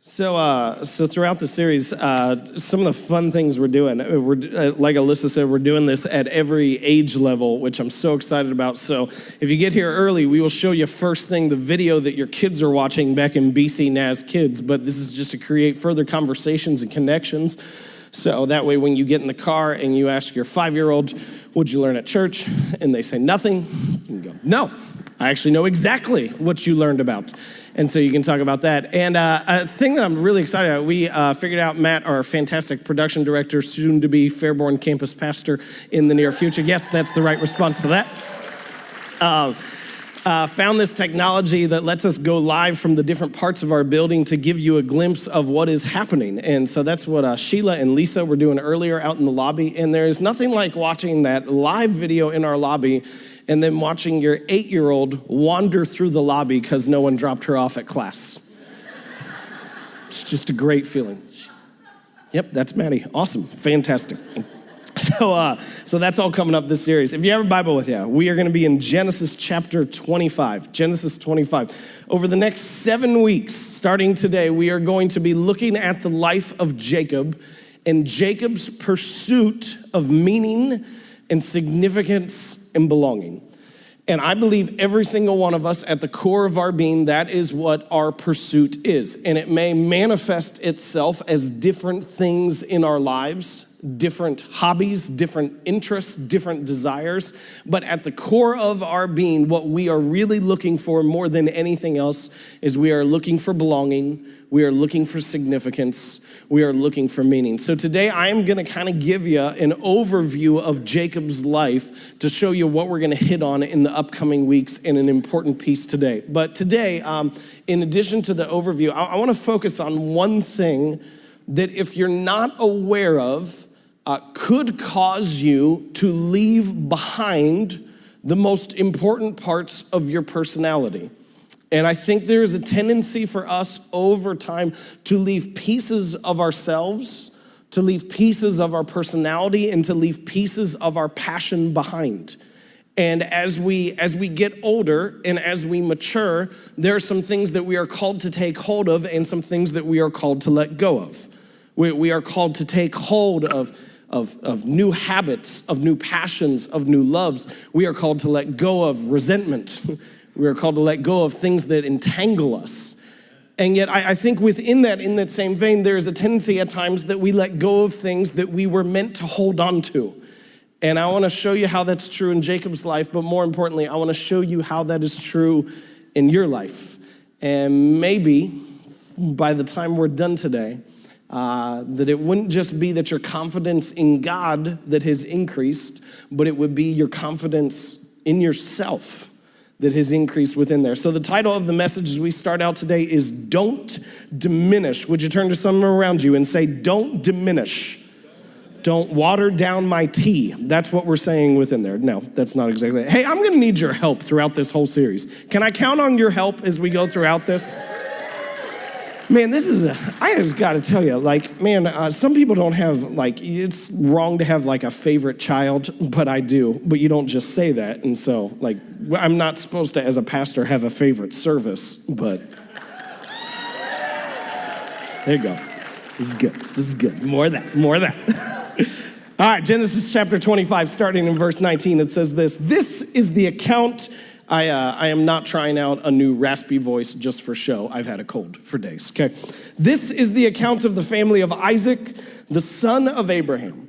So throughout the series, some of the fun things we're doing, like Alyssa said, we're doing this at every age level, which I'm so excited about. So if you get here early, we will show you first thing the video that your kids are watching back in BC NAS Kids, but this is just to create further conversations and connections. So that way when you get in the car and you ask your 5-year-old, what'd you learn at church? And they say nothing, you can go, no, I actually know exactly what you learned about. And so you can talk about that. And a thing that I'm really excited about, we figured out Matt, our fantastic production director, soon to be Fairborn campus pastor in the near future. Yes, that's the right response to that. Found this technology that lets us go live from the different parts of our building to give you a glimpse of what is happening. And so that's what Sheila and Lisa were doing earlier out in the lobby. And there is nothing like watching that live video in our lobby and then watching your 8-year-old wander through the lobby because no one dropped her off at class. It's just a great feeling. Yep, that's Maddie. Awesome, fantastic. So that's all coming up this series. If you have a Bible with you, we are going to be in Genesis chapter 25. Genesis 25. Over the next 7 weeks, starting today, we are going to be looking at the life of Jacob and Jacob's pursuit of meaning and significance and belonging. And I believe every single one of us at the core of our being, that is what our pursuit is. And it may manifest itself as different things in our lives, different hobbies, different interests, different desires. But at the core of our being, what we are really looking for more than anything else is we are looking for belonging, we are looking for significance, we are looking for meaning. So today I am going to kind of give you an overview of Jacob's life to show you what we're going to hit on in the upcoming weeks in an important piece today. But today, in addition to the overview, I want to focus on one thing that if you're not aware of, could cause you to leave behind the most important parts of your personality. And I think there is a tendency for us over time to leave pieces of ourselves, to leave pieces of our personality, and to leave pieces of our passion behind. And as we get older and as we mature, there are some things that we are called to take hold of and some things that we are called to let go of. We are called to take hold of new habits, of new passions, of new loves. We are called to let go of resentment. We are called to let go of things that entangle us. And yet I think in that same vein, there is a tendency at times that we let go of things that we were meant to hold on to. And I want to show you how that's true in Jacob's life, but more importantly, I want to show you how that is true in your life. And maybe by the time we're done today, that it wouldn't just be that your confidence in God that has increased, but it would be your confidence in yourself that has increased within there. So the title of the message as we start out today is Don't Diminish. Would you turn to someone around you and say, don't diminish. Don't water down my tea. That's what we're saying within there. No, that's not exactly it. Hey, I'm gonna need your help throughout this whole series. Can I count on your help as we go throughout this? Man, I just gotta tell you, some people don't have, it's wrong to have a favorite child, but I do, but you don't just say that. And so, I'm not supposed to, as a pastor, have a favorite service, but there you go. This is good. More of that. All right, Genesis chapter 25, starting in verse 19, it says this. This is the account. I am not trying out a new raspy voice just for show. I've had a cold for days, okay? This is the account of the family of Isaac, the son of Abraham.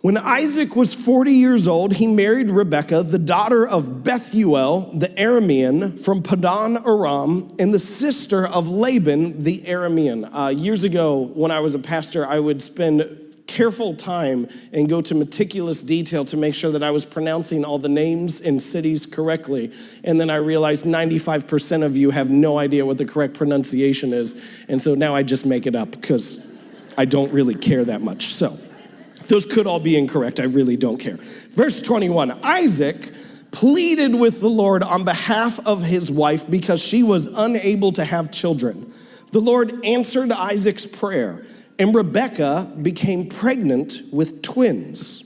When Isaac was 40 years old, he married Rebekah, the daughter of Bethuel, the Aramean, from Padan Aram, and the sister of Laban, the Aramean. Years ago, when I was a pastor, I would spend careful time and go to meticulous detail to make sure that I was pronouncing all the names and cities correctly. And then I realized 95% of you have no idea what the correct pronunciation is. And so now I just make it up because I don't really care that much. So those could all be incorrect. I really don't care. Verse 21, Isaac pleaded with the Lord on behalf of his wife because she was unable to have children. The Lord answered Isaac's prayer, and Rebekah became pregnant with twins.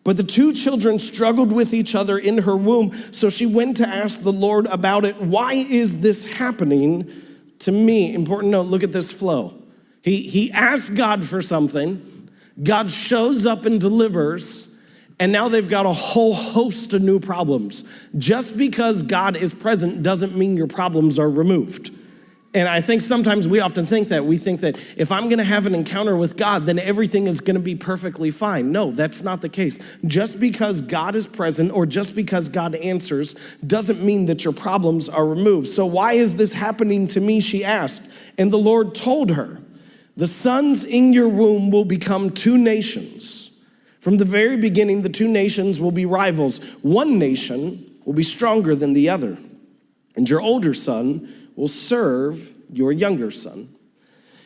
But the two children struggled with each other in her womb, so she went to ask the Lord about it. Why is this happening To me, important note, look at this flow. He asks God for something, God shows up and delivers, and now they've got a whole host of new problems. Just because God is present doesn't mean your problems are removed. And I think sometimes we often think that. We think that if I'm gonna have an encounter with God, then everything is gonna be perfectly fine. No, that's not the case. Just because God is present or just because God answers doesn't mean that your problems are removed. So why is this happening to me, she asked. And the Lord told her, the sons in your womb will become two nations. From the very beginning, the two nations will be rivals. One nation will be stronger than the other, and your older son will serve your younger son.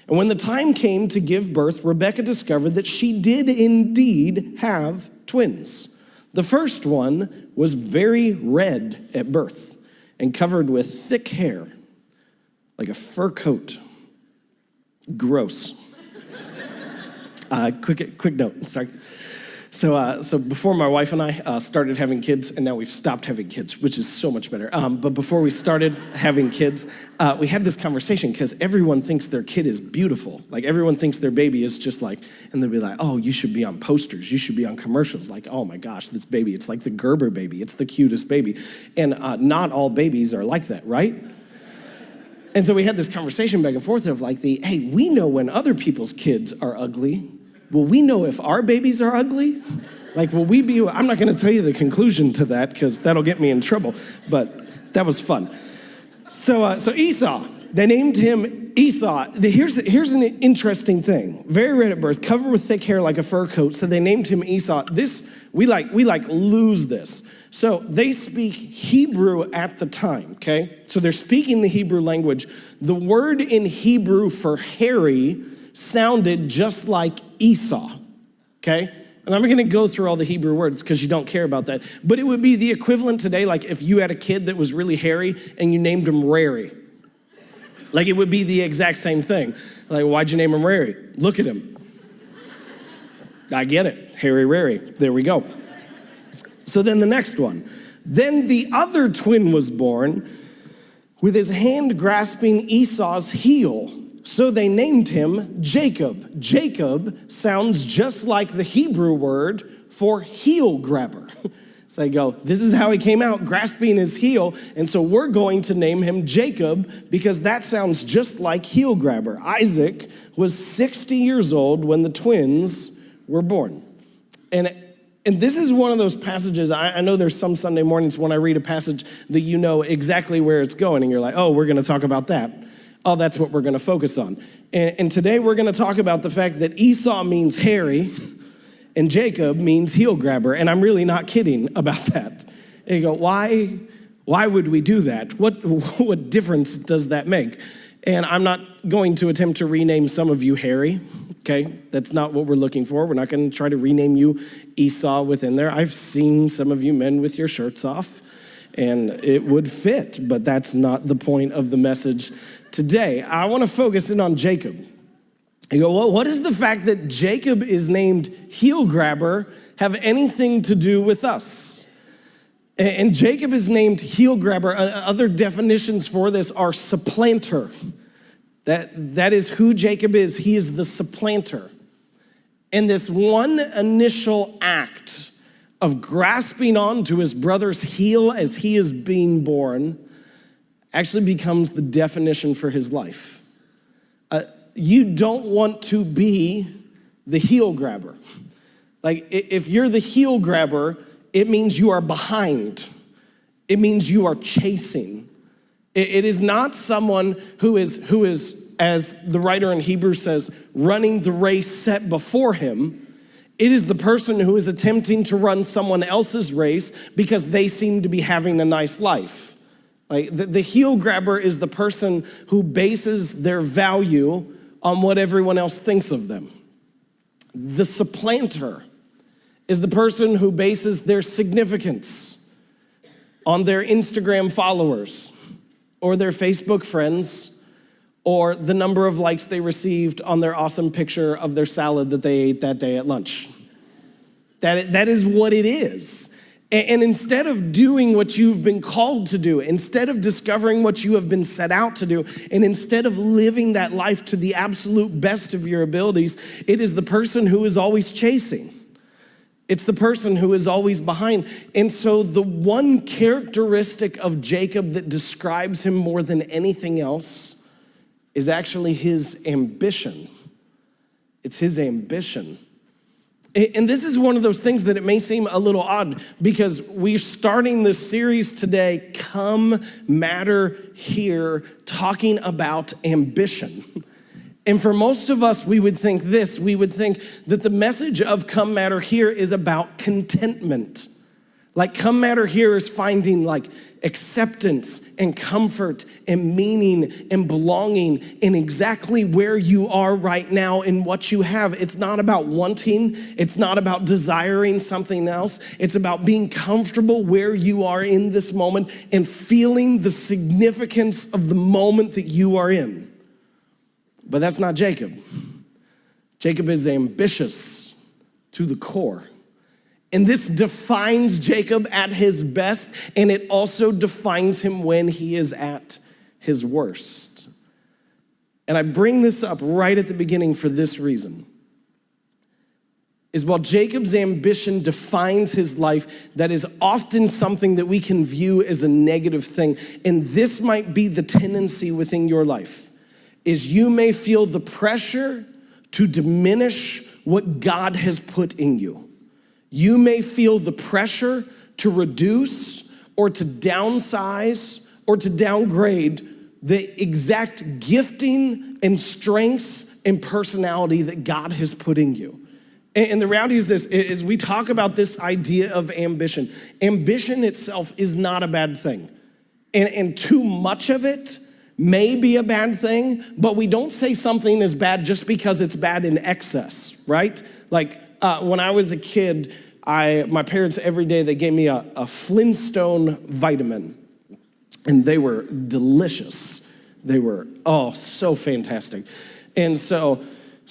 And when the time came to give birth, Rebekah discovered that she did indeed have twins. The first one was very red at birth and covered with thick hair, like a fur coat. Gross. Quick note, sorry. So before my wife and I started having kids, and now we've stopped having kids, which is so much better. But before we started having kids, we had this conversation because everyone thinks their kid is beautiful. Like everyone thinks their baby is just like, and they'll be like, oh, you should be on posters. You should be on commercials. Like, oh my gosh, this baby, it's like the Gerber baby. It's the cutest baby. And not all babies are like that, right? And so we had this conversation back and forth of like hey, we know when other people's kids are ugly. Will we know if our babies are ugly? Like, will we be, I'm not gonna tell you the conclusion to that because that'll get me in trouble, but that was fun. So Esau, they named him Esau. Here's an interesting thing. Very red at birth, covered with thick hair like a fur coat, so they named him Esau. We lose this. So they speak Hebrew at the time, okay? So they're speaking the Hebrew language. The word in Hebrew for hairy sounded just like Esau, okay? And I'm gonna go through all the Hebrew words because you don't care about that. But it would be the equivalent today, like if you had a kid that was really hairy and you named him Rary. Like it would be the exact same thing. Like, why'd you name him Rary? Look at him. I get it, hairy Rary, there we go. So then the next one. Then the other twin was born with his hand grasping Esau's heel. So they named him Jacob. Jacob sounds just like the Hebrew word for heel grabber. So they go, this is how he came out, grasping his heel. And so we're going to name him Jacob because that sounds just like heel grabber. Isaac was 60 years old when the twins were born. And this is one of those passages, I know there's some Sunday mornings when I read a passage that you know exactly where it's going and you're like, oh, we're gonna talk about that. Oh, that's what we're gonna focus on. And today we're gonna talk about the fact that Esau means hairy and Jacob means heel grabber. And I'm really not kidding about that. And you go, why would we do that? What difference does that make? And I'm not going to attempt to rename some of you Harry, okay? That's not what we're looking for. We're not gonna try to rename you Esau within there. I've seen some of you men with your shirts off, and it would fit, but that's not the point of the message today. I wanna focus in on Jacob. You go, well, what does the fact that Jacob is named heel grabber have anything to do with us? And Jacob is named heel grabber. Other definitions for this are supplanter. That is who Jacob is. He is the supplanter. And this one initial act of grasping onto his brother's heel as he is being born actually becomes the definition for his life. You don't want to be the heel grabber. Like if you're the heel grabber, it means you are behind. It means you are chasing. It is not someone who is, as the writer in Hebrews says, running the race set before him. It is the person who is attempting to run someone else's race because they seem to be having a nice life. Like the heel grabber is the person who bases their value on what everyone else thinks of them. The supplanter is the person who bases their significance on their Instagram followers or their Facebook friends or the number of likes they received on their awesome picture of their salad that they ate that day at lunch. That is what it is. And instead of doing what you've been called to do, instead of discovering what you have been set out to do, and instead of living that life to the absolute best of your abilities, it is the person who is always chasing. It's the person who is always behind. And so the one characteristic of Jacob that describes him more than anything else is actually his ambition. It's his ambition. And this is one of those things that it may seem a little odd because we're starting this series today, Come Matter Here, talking about ambition. And for most of us, we would think this. We would think that the message of Come Matter Here is about contentment. Like Come Matter Here is finding like acceptance and comfort and meaning and belonging in exactly where you are right now in what you have. It's not about wanting. It's not about desiring something else. It's about being comfortable where you are in this moment and feeling the significance of the moment that you are in. But that's not Jacob. Jacob is ambitious to the core. And this defines Jacob at his best, and it also defines him when he is at his worst. And I bring this up right at the beginning for this reason. Is while Jacob's ambition defines his life, that is often something that we can view as a negative thing. And this might be the tendency within your life, is you may feel the pressure to diminish what God has put in you. You may feel the pressure to reduce or to downsize or to downgrade the exact gifting and strengths and personality that God has put in you. And the reality is this, is we talk about this idea of ambition. Ambition itself is not a bad thing. And too much of it may be a bad thing, but we don't say something is bad just because it's bad in excess, right? Like when I was a kid, my parents every day, they gave me a Flintstone vitamin, and they were delicious. They were, so fantastic. And so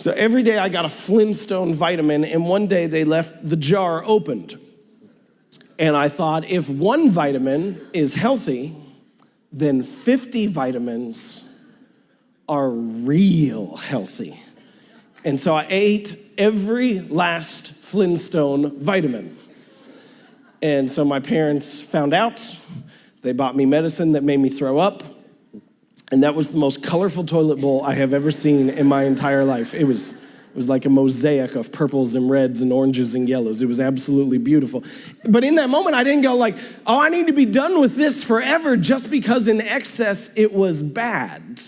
every day I got a Flintstone vitamin, and one day they left the jar opened. And I thought, if one vitamin is healthy, then 50 vitamins are real healthy. And so I ate every last Flintstone vitamin. And so my parents found out. They bought me medicine that made me throw up. And that was the most colorful toilet bowl I have ever seen in my entire life. It was like a mosaic of purples and reds and oranges and yellows. It was absolutely beautiful. But in that moment, I didn't go like, I need to be done with this forever just because in excess it was bad.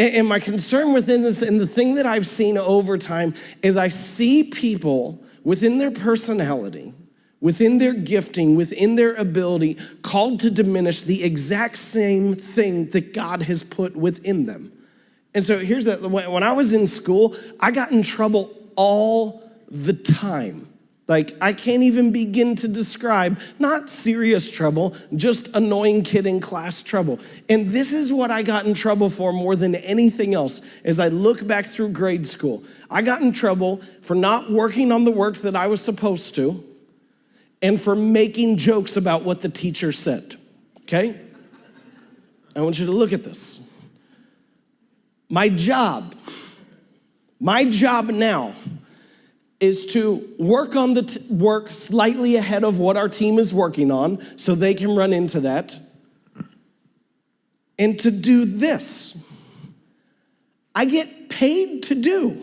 And my concern within this, and the thing that I've seen over time, is I see people within their personality, within their gifting, within their ability, called to diminish the exact same thing that God has put within them. And so here's that, when I was in school, I got in trouble all the time. Like, I can't even begin to describe, not serious trouble, just annoying kid in class trouble. And this is what I got in trouble for more than anything else as I look back through grade school. I got in trouble for not working on the work that I was supposed to and for making jokes about what the teacher said, okay? I want you to look at this. My job now is to work on the work slightly ahead of what our team is working on so they can run into that. And to do this, I get paid to do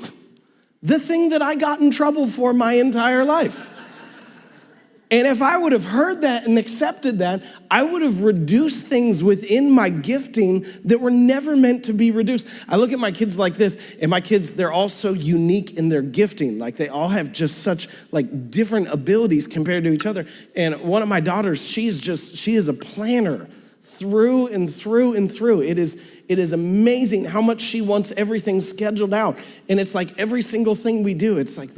the thing that I got in trouble for my entire life. And if I would have heard that and accepted that, I would have reduced things within my gifting that were never meant to be reduced. I look at my kids like this, and my kids, they're all so unique in their gifting. Like they all have just such like different abilities compared to each other. And one of my daughters, she is a planner through and through and through. It is amazing how much she wants everything scheduled out. And it's like every single thing we do, it's like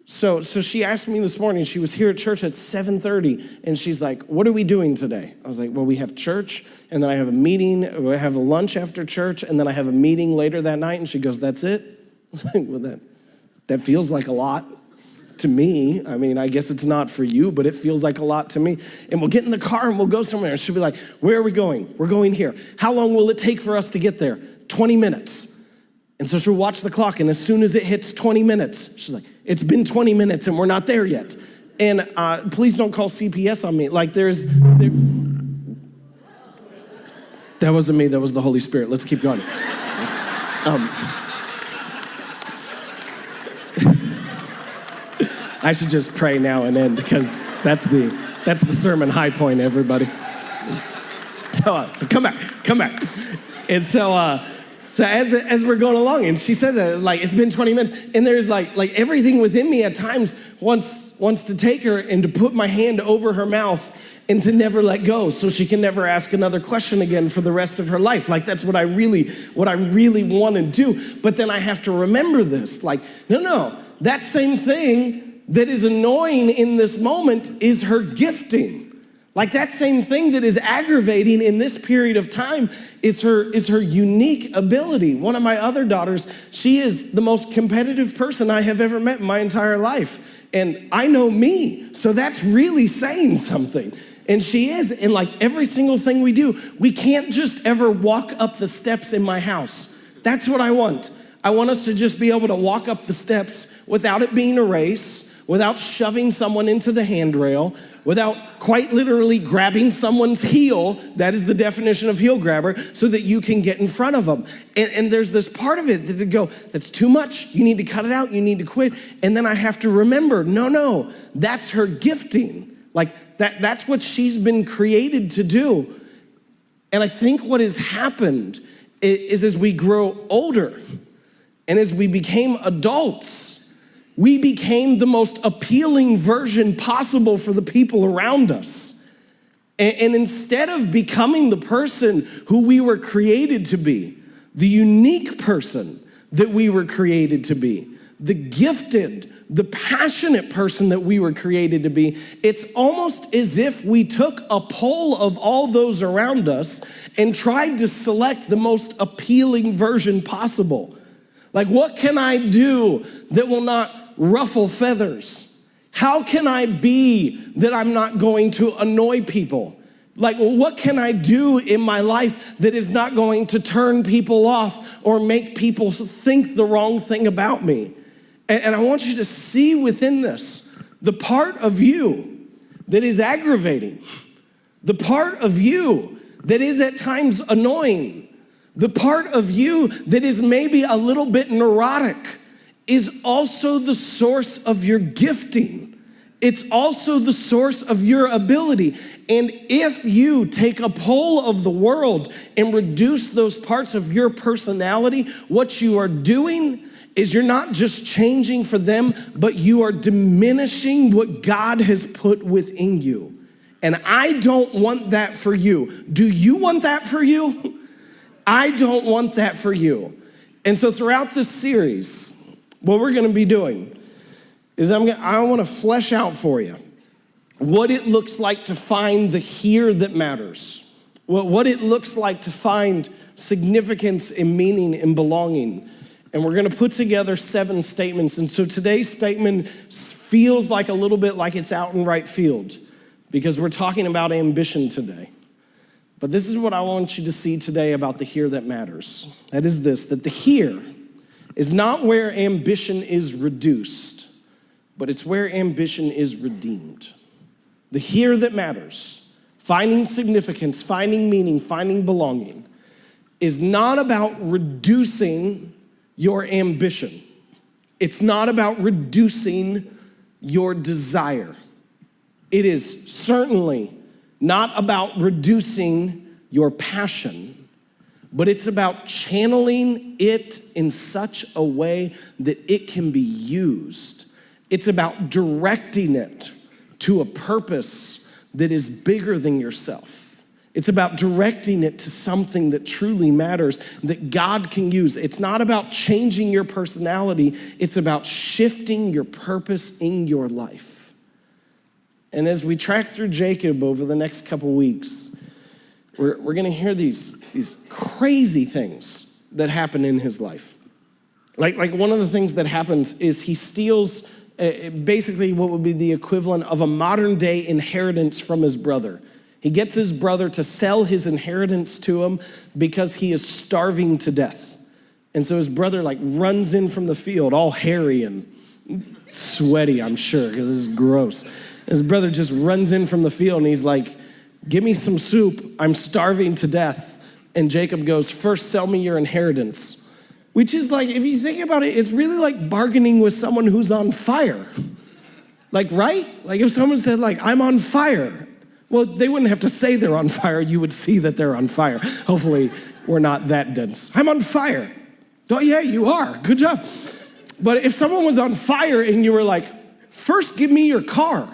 So she asked me this morning, she was here at church at 7:30, and she's like, what are we doing today? I was like, well, we have church, and then I have a meeting, I have a lunch after church, and then I have a meeting later that night, and she goes, that's it? I was like, well, that feels like a lot to me. I mean, I guess it's not for you, but it feels like a lot to me. And we'll get in the car and we'll go somewhere. And she'll be like, where are we going? We're going here. How long will it take for us to get there? 20 minutes. And so she'll watch the clock, and as soon as it hits 20 minutes, she's like, it's been 20 minutes and we're not there yet. And please don't call CPS on me. Like that wasn't me, that was the Holy Spirit. Let's keep going. I should just pray now and end, because that's the sermon high point, everybody. So come back. And so as we're going along, and she said that, like, it's been 20 minutes, and there's like everything within me at times wants to take her and to put my hand over her mouth and to never let go, so she can never ask another question again for the rest of her life. Like, that's what I really want to do. But then I have to remember this, like, no, that same thing that is annoying in this moment is her gifting. Like, that same thing that is aggravating in this period of time is her unique ability. One of my other daughters, she is the most competitive person I have ever met in my entire life. And I know me, so that's really saying something. And she is, and like every single thing we do, we can't just ever walk up the steps in my house. That's what I want. I want us to just be able to walk up the steps without it being a race, without shoving someone into the handrail, without quite literally grabbing someone's heel. That is the definition of heel grabber, so that you can get in front of them. And there's this part of it that go, that's too much. You need to cut it out. You need to quit. And then I have to remember, no, that's her gifting. Like that's what she's been created to do. And I think what has happened is as we grow older and as we became adults, we became the most appealing version possible for the people around us. And instead of becoming the person who we were created to be, the unique person that we were created to be, the gifted, the passionate person that we were created to be, it's almost as if we took a poll of all those around us and tried to select the most appealing version possible. Like, what can I do that will not ruffle feathers? How can I be that I'm not going to annoy people? Like, what can I do in my life that is not going to turn people off or make people think the wrong thing about me? And I want you to see within this, the part of you that is aggravating, the part of you that is at times annoying, the part of you that is maybe a little bit neurotic is also the source of your gifting. It's also the source of your ability. And if you take a poll of the world and reduce those parts of your personality, what you are doing is you're not just changing for them, but you are diminishing what God has put within you. And I don't want that for you. Do you want that for you? I don't want that for you. And so throughout this series, what we're gonna be doing is I wanna flesh out for you what it looks like to find the here that matters, what it looks like to find significance and meaning and belonging. And we're gonna put together 7 statements. And so today's statement feels like a little bit like it's out in right field, because we're talking about ambition today. But this is what I want you to see today about the here that matters. That is this, that the here is not where ambition is reduced, but it's where ambition is redeemed. The here that matters, finding significance, finding meaning, finding belonging, is not about reducing your ambition. It's not about reducing your desire. It is certainly not about reducing your passion, but it's about channeling it in such a way that it can be used. It's about directing it to a purpose that is bigger than yourself. It's about directing it to something that truly matters, that God can use. It's not about changing your personality. It's about shifting your purpose in your life. And as we track through Jacob over the next couple weeks, we're gonna hear these crazy things that happen in his life. Like one of the things that happens is he steals basically what would be the equivalent of a modern day inheritance from his brother. He gets his brother to sell his inheritance to him because he is starving to death. And so his brother runs in from the field, all hairy and sweaty, I'm sure, because this is gross. His brother just runs in from the field and he's like, give me some soup, I'm starving to death. And Jacob goes, first sell me your inheritance. Which is if you think about it, it's really like bargaining with someone who's on fire. Right? If someone said I'm on fire, well, they wouldn't have to say they're on fire, you would see that they're on fire. Hopefully we're not that dense. I'm on fire. Oh yeah, you are, good job. But if someone was on fire and you were like, first give me your car.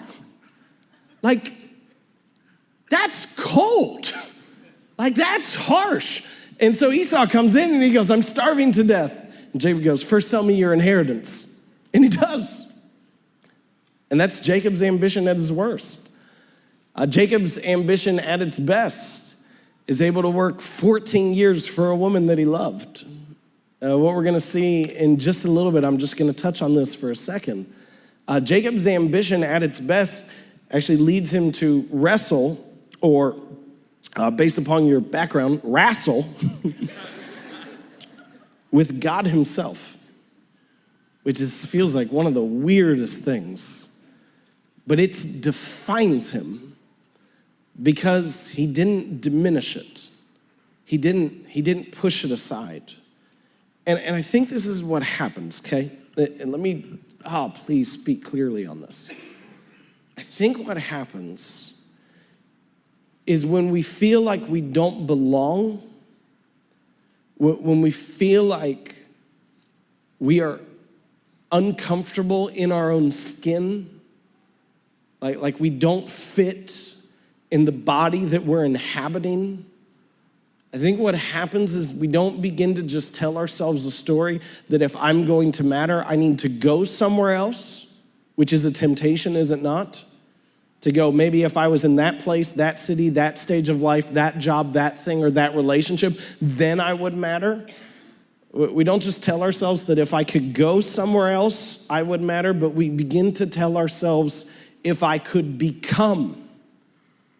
That's cold. That's harsh. And so Esau comes in and he goes, I'm starving to death. And Jacob goes, first sell me your inheritance. And he does. And that's Jacob's ambition at his worst. Jacob's ambition at its best is able to work 14 years for a woman that he loved. What we're gonna see in just a little bit, I'm just gonna touch on this for a second. Jacob's ambition at its best actually leads him to wrestle, or based upon your background, wrestle with God himself, which feels like one of the weirdest things. But it defines him because he didn't diminish it. He didn't push it aside. And I think this is what happens, okay? And let me, please speak clearly on this. I think what happens is when we feel like we don't belong, when we feel like we are uncomfortable in our own skin, like we don't fit in the body that we're inhabiting, I think what happens is we don't begin to just tell ourselves a story that if I'm going to matter, I need to go somewhere else, which is a temptation, is it not? To go, maybe if I was in that place, that city, that stage of life, that job, that thing, or that relationship, then I would matter. We don't just tell ourselves that if I could go somewhere else, I would matter, but we begin to tell ourselves, if I could become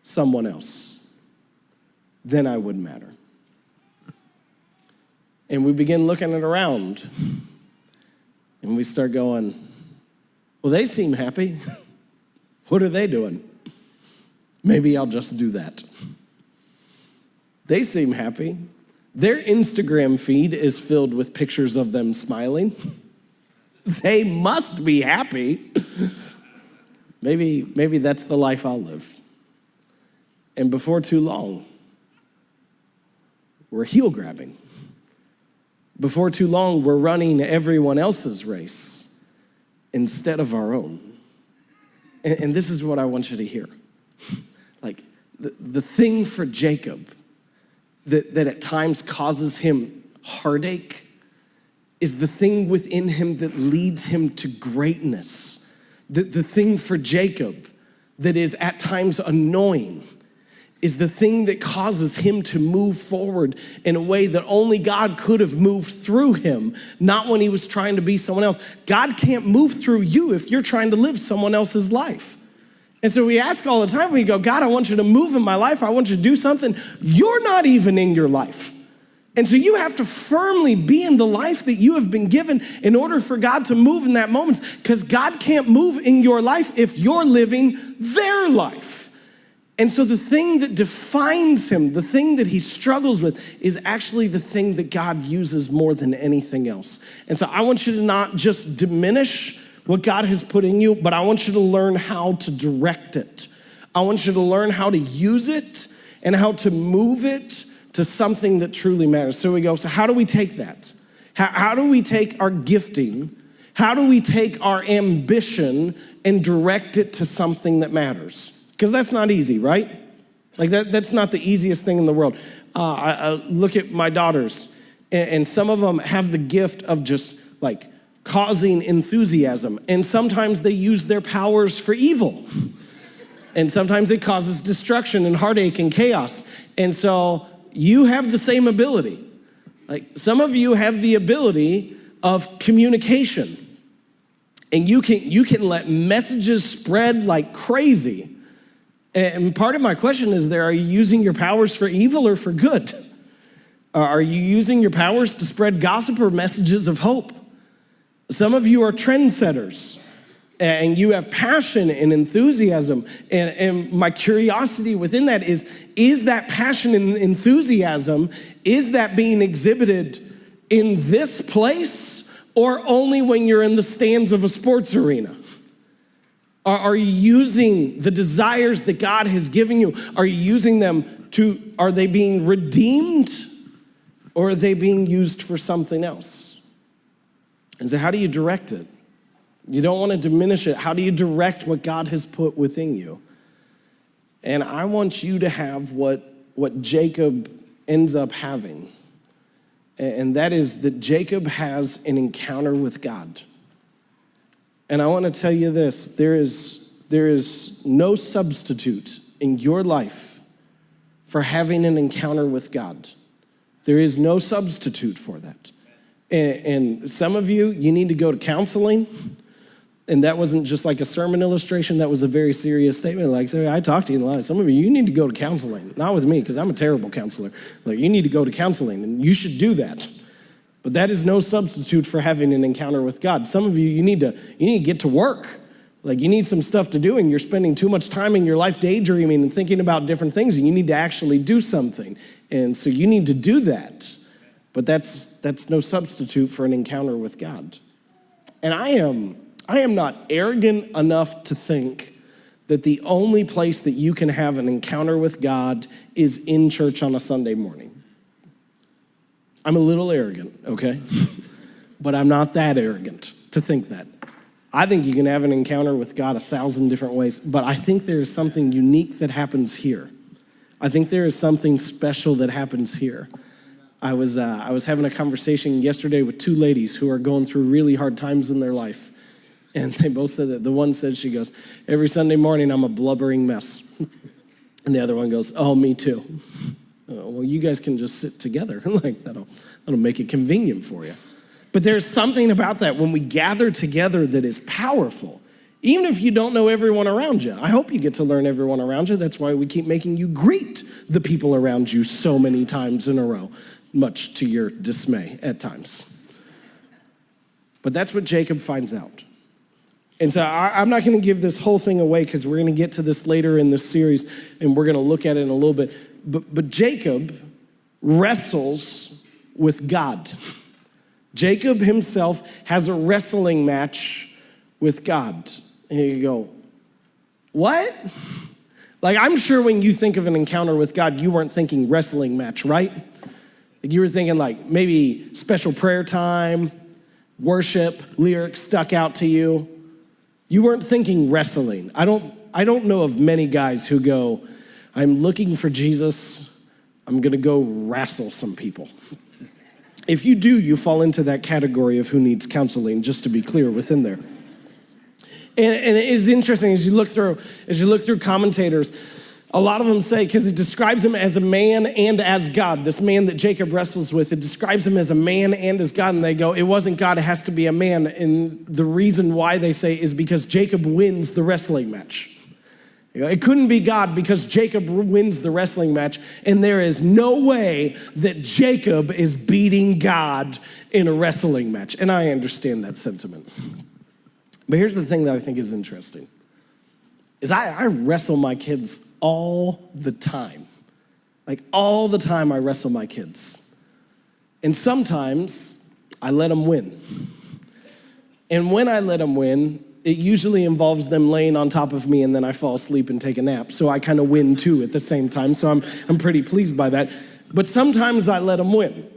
someone else, then I would matter. And we begin looking it around and we start going, well, they seem happy. What are they doing? Maybe I'll just do that. They seem happy. Their Instagram feed is filled with pictures of them smiling. They must be happy. Maybe that's the life I'll live. And before too long, we're heel grabbing. Before too long, we're running everyone else's race instead of our own. And this is what I want you to hear. The thing for Jacob that at times causes him heartache is the thing within him that leads him to greatness. The thing for Jacob that is at times annoying is the thing that causes him to move forward in a way that only God could have moved through him, not when he was trying to be someone else. God can't move through you if you're trying to live someone else's life. And so we ask all the time, we go, God, I want you to move in my life. I want you to do something. You're not even in your life. And so you have to firmly be in the life that you have been given in order for God to move in that moment, because God can't move in your life if you're living their life. And so the thing that defines him, the thing that he struggles with, is actually the thing that God uses more than anything else. And so I want you to not just diminish what God has put in you, but I want you to learn how to direct it. I want you to learn how to use it and how to move it to something that truly matters. So we go, so how do we take that? How do we take our gifting? How do we take our ambition and direct it to something that matters? Because that's not easy, right? That's not the easiest thing in the world. I look at my daughters, and some of them have the gift of just causing enthusiasm. And sometimes they use their powers for evil. And sometimes it causes destruction and heartache and chaos. And so you have the same ability. Some of you have the ability of communication. And you can let messages spread like crazy. And part of my question is are you using your powers for evil or for good? Are you using your powers to spread gossip or messages of hope? Some of you are trendsetters, and you have passion and enthusiasm. And my curiosity within that is that passion and enthusiasm, is that being exhibited in this place or only when you're in the stands of a sports arena? Are you using the desires that God has given you? Are you using them are they being redeemed or are they being used for something else? And so how do you direct it? You don't want to diminish it. How do you direct what God has put within you? And I want you to have what Jacob ends up having. And that is that Jacob has an encounter with God. And I want to tell you this, there is no substitute in your life for having an encounter with God. There is no substitute for that. And some of you need to go to counseling. And that wasn't just like a sermon illustration, that was a very serious statement. Like, say, I talked to you a lot. Some of you need to go to counseling. Not with me, because I'm a terrible counselor. Like, you need to go to counseling, and you should do that. But that is no substitute for having an encounter with God. Some of you, you need to get to work. Like, you need some stuff to do, and you're spending too much time in your life daydreaming and thinking about different things, and you need to actually do something. And so you need to do that. But that's no substitute for an encounter with God. And I am not arrogant enough to think that the only place that you can have an encounter with God is in church on a Sunday morning. I'm a little arrogant, okay? But I'm not that arrogant to think that. I think you can have an encounter with God 1,000 different ways, but I think there is something unique that happens here. I think there is something special that happens here. I was having a conversation yesterday with two ladies who are going through really hard times in their life. And they both said that. The one said, she goes, every Sunday morning I'm a blubbering mess. And the other one goes, oh, me too. Well, you guys can just sit together. Like, that'll make it convenient for you. But there's something about that when we gather together that is powerful. Even if you don't know everyone around you. I hope you get to learn everyone around you. That's why we keep making you greet the people around you so many times in a row, much to your dismay at times. But that's what Jacob finds out. And so I'm not going to give this whole thing away because we're going to get to this later in this series and we're going to look at it in a little bit. But Jacob wrestles with God. Jacob himself has a wrestling match with God. And you go, what? Like, I'm sure when you think of an encounter with God, you weren't thinking wrestling match, right? Like, you were thinking like maybe special prayer time, worship, lyrics stuck out to you. You weren't thinking wrestling. I don't know of many guys who go, I'm looking for Jesus, I'm gonna go wrestle some people. If you do, you fall into that category of who needs counseling, just to be clear within there. And it is interesting as you look through commentators, a lot of them say, because it describes him as a man and as God, this man that Jacob wrestles with, it describes him as a man and as God, and they go, it wasn't God, it has to be a man. And the reason why they say is because Jacob wins the wrestling match. It couldn't be God because Jacob wins the wrestling match, and there is no way that Jacob is beating God in a wrestling match. And I understand that sentiment. But here's the thing that I think is interesting, is I wrestle my kids all the time. Like all the time I wrestle my kids. And sometimes I let them win. And when I let them win, it usually involves them laying on top of me and then I fall asleep and take a nap. So I kind of win too at the same time. So I'm pretty pleased by that. But sometimes I let them win.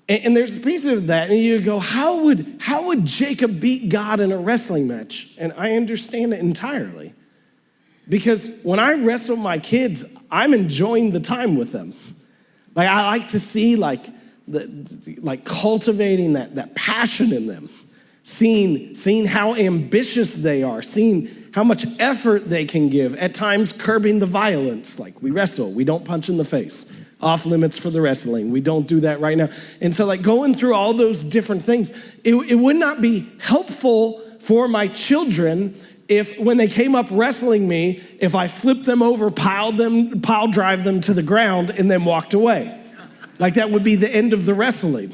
And there's a piece of that, and you go, how would Jacob beat God in a wrestling match? And I understand it entirely. Because when I wrestle my kids, I'm enjoying the time with them. Like, I like to see cultivating that passion in them, seeing how ambitious they are, seeing how much effort they can give, at times curbing the violence. Like, we wrestle, we don't punch in the face. Off limits for the wrestling. We don't do that right now. And so like going through all those different things, it would not be helpful for my children if when they came up wrestling me, if I flipped them over, pile drive them to the ground, and then walked away. Like that would be the end of the wrestling.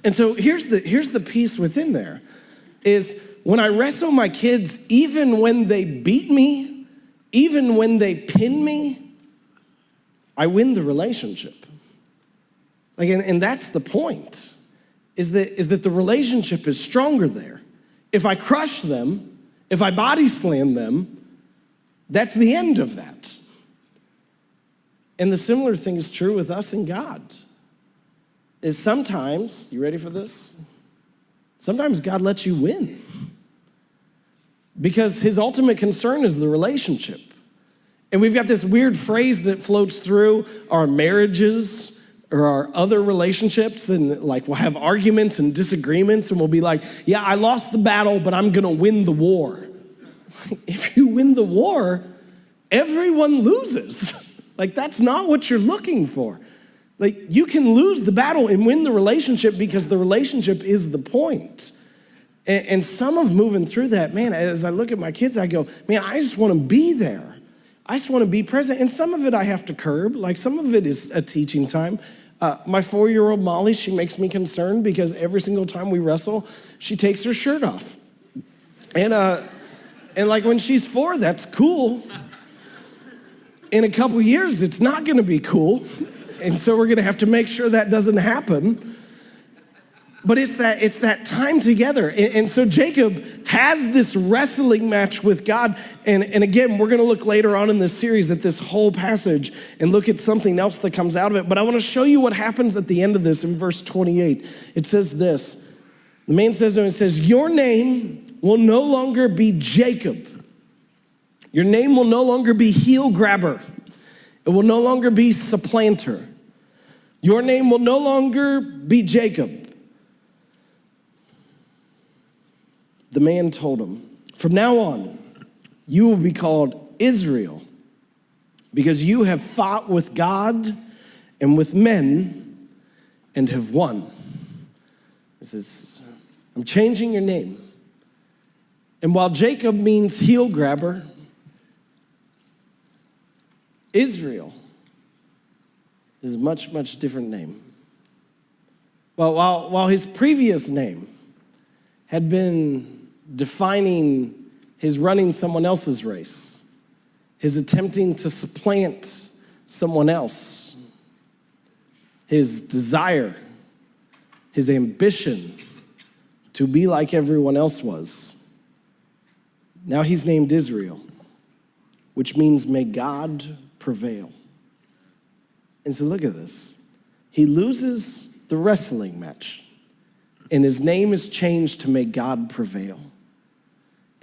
And so here's the piece within there, is when I wrestle my kids, even when they beat me, even when they pin me, I win the relationship. Like, and that's the point, is that the relationship is stronger there. If I crush them, if I body slam them, that's the end of that. And the similar thing is true with us and God. Is sometimes, you ready for this? Sometimes God lets you win. Because his ultimate concern is the relationship. And we've got this weird phrase that floats through our marriages or our other relationships, and like we'll have arguments and disagreements, and we'll be like, yeah, I lost the battle, but I'm gonna win the war. If you win the war, everyone loses. Like, that's not what you're looking for. Like, you can lose the battle and win the relationship because the relationship is the point. And some of moving through that, man, as I look at my kids, I go, man, I just want to be there. I just want to be present. And some of it I have to curb. Like, some of it is a teaching time. My 4-year-old Molly, she makes me concerned because every single time we wrestle, she takes her shirt off. And like when she's 4, that's cool. In a couple years, it's not gonna be cool. And so we're gonna have to make sure that doesn't happen. But it's that time together. And so Jacob has this wrestling match with God. And again, we're gonna look later on in this series at this whole passage and look at something else that comes out of it. But I wanna show you what happens at the end of this in verse 28. It says this, the man says to him, it says, your name will no longer be Jacob. Your name will no longer be heel grabber. It will no longer be supplanter. Your name will no longer be Jacob. The man told him, from now on, you will be called Israel, because you have fought with God and with men and have won. This is, I'm changing your name. And while Jacob means heel grabber, Israel is a much, much different name. Well, while his previous name had been defining his running someone else's race, his attempting to supplant someone else, his desire, his ambition to be like everyone else was. Now he's named Israel, which means may God prevail. And so look at this. He loses the wrestling match, and his name is changed to may God prevail.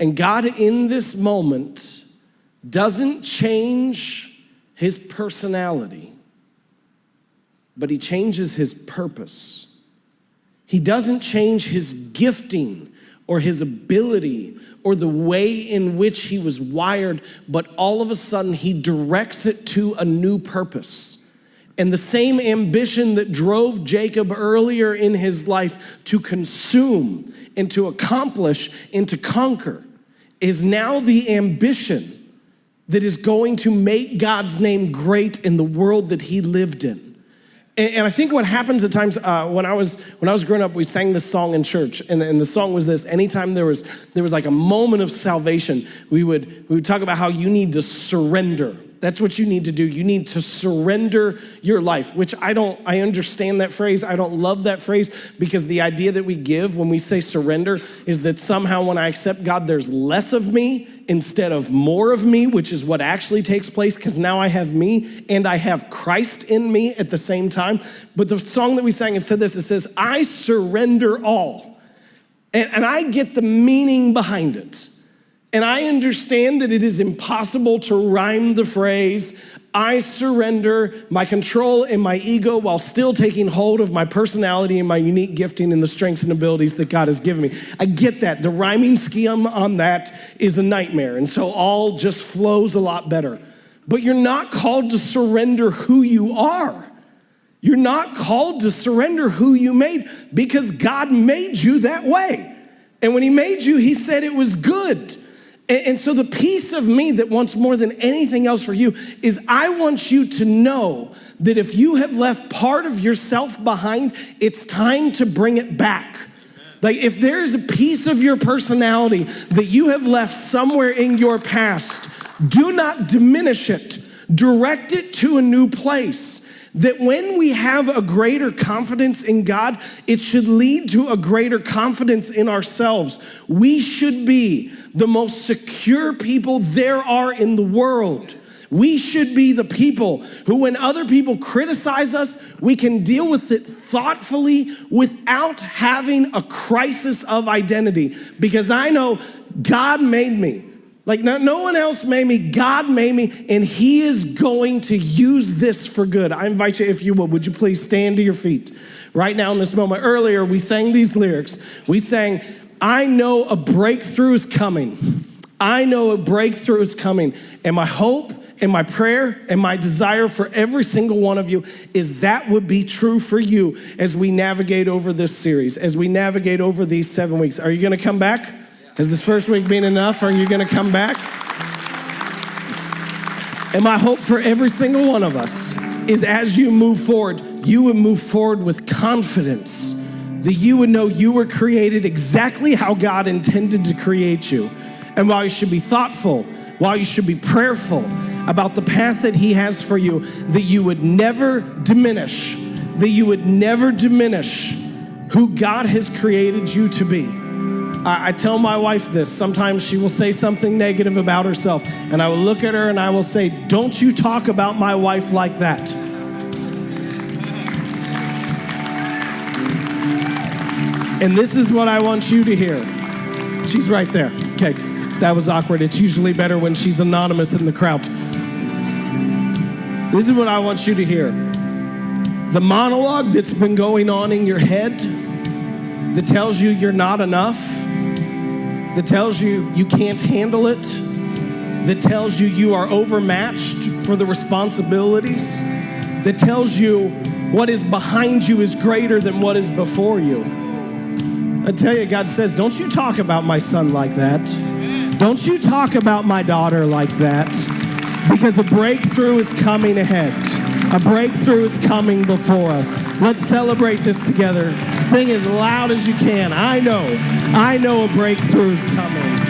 And God in this moment doesn't change his personality, but he changes his purpose. He doesn't change his gifting or his ability or the way in which he was wired, but all of a sudden he directs it to a new purpose. And the same ambition that drove Jacob earlier in his life to consume and to accomplish and to conquer is now the ambition that is going to make God's name great in the world that he lived in. And I think what happens at times, when I was growing up, we sang this song in church, and the song was this: anytime there was like a moment of salvation, we would talk about how you need to surrender. That's what you need to do. You need to surrender your life, which I understand that phrase. I don't love that phrase, because the idea that we give when we say surrender is that somehow when I accept God, there's less of me instead of more of me, which is what actually takes place, because now I have me and I have Christ in me at the same time. But the song that we sang, it said this: it says, I surrender all. And I get the meaning behind it. And I understand that it is impossible to rhyme the phrase, I surrender my control and my ego while still taking hold of my personality and my unique gifting and the strengths and abilities that God has given me. I get that. The rhyming scheme on that is a nightmare. And so all just flows a lot better. But you're not called to surrender who you are. You're not called to surrender who you made, because God made you that way. And when he made you, he said it was good. And so the piece of me that wants more than anything else for you is I want you to know that if you have left part of yourself behind, it's time to bring it back. Like if there is a piece of your personality that you have left somewhere in your past, do not diminish it. Direct it to a new place. That when we have a greater confidence in God, it should lead to a greater confidence in ourselves. We should be the most secure people there are in the world. We should be the people who, when other people criticize us, we can deal with it thoughtfully without having a crisis of identity. Because I know God made me. Like no one else made me, God made me, and he is going to use this for good. I invite you, if you would you please stand to your feet right now in this moment. Earlier, we sang these lyrics. We sang, I know a breakthrough is coming. I know a breakthrough is coming. And my hope and my prayer and my desire for every single one of you is that would be true for you as we navigate over this series, as we navigate over these 7 weeks. Are you gonna come back? Has this first week been enough? Are you gonna come back? And my hope for every single one of us is as you move forward, you would move forward with confidence, that you would know you were created exactly how God intended to create you. And while you should be thoughtful, while you should be prayerful about the path that he has for you, that you would never diminish, who God has created you to be. I tell my wife this. Sometimes she will say something negative about herself, and I will look at her and I will say, don't you talk about my wife like that. And this is what I want you to hear. She's right there. Okay, that was awkward. It's usually better when she's anonymous in the crowd. This is what I want you to hear. The monologue that's been going on in your head that tells you you're not enough, that tells you you can't handle it, that tells you you are overmatched for the responsibilities, that tells you what is behind you is greater than what is before you. I tell you, God says, don't you talk about my son like that. Don't you talk about my daughter like that, because a breakthrough is coming ahead. A breakthrough is coming before us. Let's celebrate this together. Sing as loud as you can. I know a breakthrough is coming.